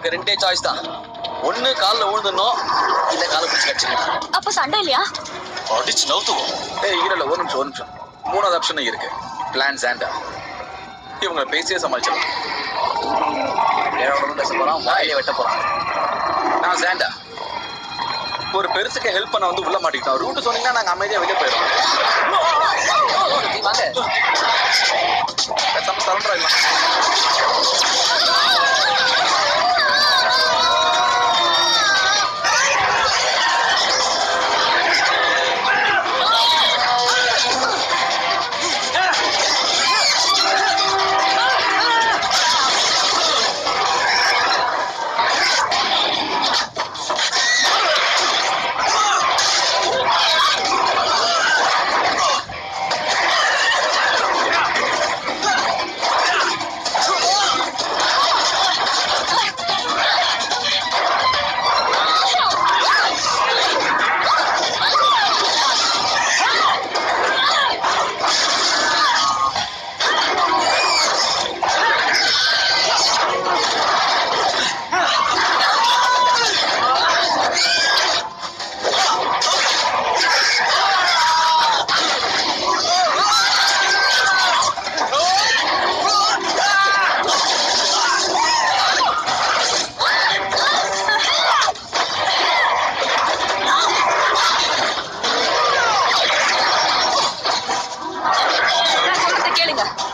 நமக்கு ரெண்டே சாய்ஸ் தான். ஒண்ணு கால்ல விழுந்துடணும், இல்ல காலை பிடிச்சு கடிச்சிடணும். அப்ப சண்டை இல்லையா? அடிச்சு நவுத்துவோம். இல்ல ஒரு நிமிஷம். மூணாவது ஆப்ஷனும் இருக்கு. Plan Santa. இவங்களை பேசியே சமாளிச்சிடலாம். பேச போறான், வாயிலே வெட்ட போறான். நான் சாண்டா. ஒரு பெருசுக்கு ஹெல்ப் பண்ண வந்து உள்ள மாட்டிக்கிட்டோம். ரூட் சொன்னீங்கன்னா நாங்க அமைதியா வெளியே போயிடும். சரண்டர் ஆகலாம்.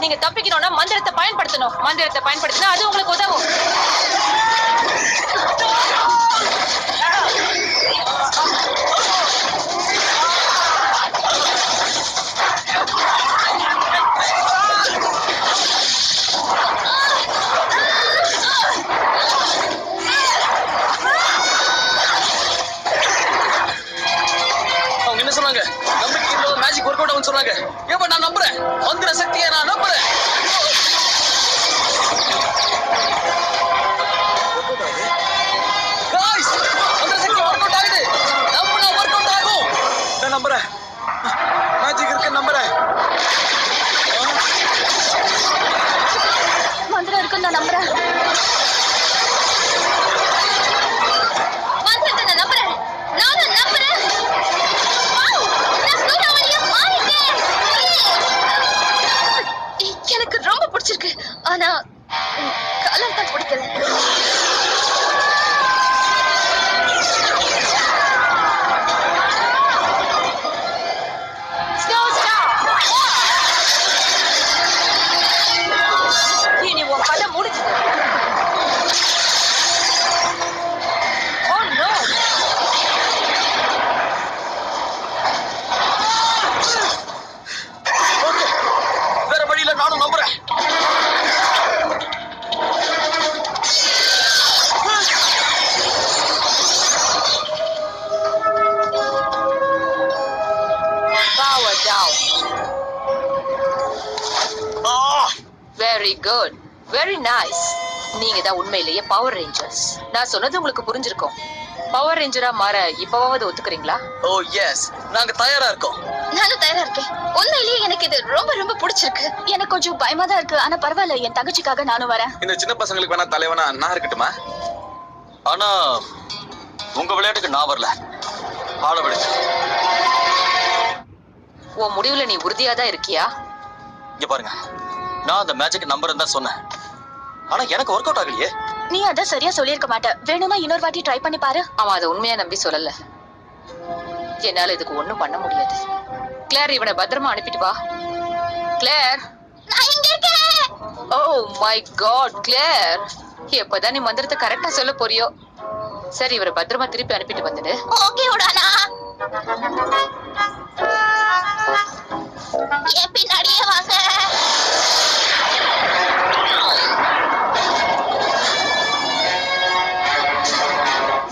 நீங்க தப்பிக்கணும்னா மந்திரத்தை பயன்படுத்தணும். மந்திரத்தை பயன்படுத்தினா அது உங்களுக்கு உதவும். அவங்க என்ன சொன்னாங்க? நம்பிக்கை மேஜிக் ஒர்க் அவுட் ஆகும் சொன்னாங்க. ஏப்பா நான் நம்புறேன். மந்திர சக்தியை நான் நம்புறேன். गाइस மந்திர சக்தி ஒர்க் அவுட் ஆகுது. நம்புனா ஒர்க் அவுட் ஆகும். நான் நம்புறேன். மேஜிக் இருக்கு நம்புறேன். மந்திரம் இருக்கு நான் நம்புறேன். மந்திரத்தை நான் நம்புறேன். நானும் நம்புறேன். எனக்கு ரொம்ப பிடிச்சிருக்கு. ஆனா கலர் தான் பிடிக்கல. இனி உன் கதை முடிச்சு. வேற வழியில நானும் நம்புறேன். Power down. Very good. Very nice. நீங்க தான் உண்மையிலேயே பவர் ரேஞ்சர்ஸ். நான் சொன்னது உங்களுக்கு புரிஞ்சிருக்கும். பவர் ரேஞ்சரா மாற இப்பவாவது ஒத்துக்கிறீங்களா? ஓ எஸ், நாங்க தயாரா இருக்கோம். நானும் தயாரா இருக்கேன். உண்மையிலேயே எனக்கு இது ரொம்ப ரொம்ப பிடிச்சிருக்கு. எனக்கு கொஞ்சம் பயமா தான் இருக்கு. ஆனா பரவாயில்ல, என் தங்கச்சிக்காக நானும் வரேன். இந்த சின்ன பசங்களுக்கு வேணா தலைவனா நான் இருக்கட்டுமா? ஆனா உங்க விளையாட்டுக்கு நான் வரல. ஆள விடுச்சு. உன் முடிவுல நீ உறுதியா தான் இருக்கியா? இங்க பாருங்க, நான் அந்த மேஜிக் நம்பர் தான் சொன்னேன். ஆனா எனக்கு ஒர்க் அவுட் ஆகலையே. நீ அத சரியா சொல்லிருக்க மாட்ட. வேணும்னா இன்னொரு வாட்டி ட்ரை பண்ணி பாரு. அவன் அதை உண்மையா நம்பி சொல்லல. என்னால இதுக்கு ஒண்ணும் பண்ண முடியாது. கிளேர், இவனை பத்திரமா அனுப்பிட்டு வா. கிளேர், நான் இங்க இருக்கேன். ஓ மை காட் கிளேர், எப்பதான் நீ மந்திரத்தை கரெக்டா சொல்ல போறியோ? சரி, இவரை பத்திரமா திருப்பி அனுப்பிட்டு வந்துடு. ஓகே உடானா. ஏன் பின்னாடியே வாங்க.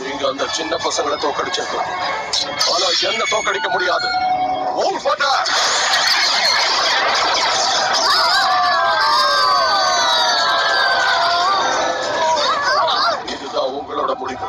நீங்க அந்த சின்ன பசங்களை தோக்கடிச்சிருக்கலாம். ஆனா என்ன தோக்கடிக்க முடியாது. இதுதான் உங்களோட முடிவு.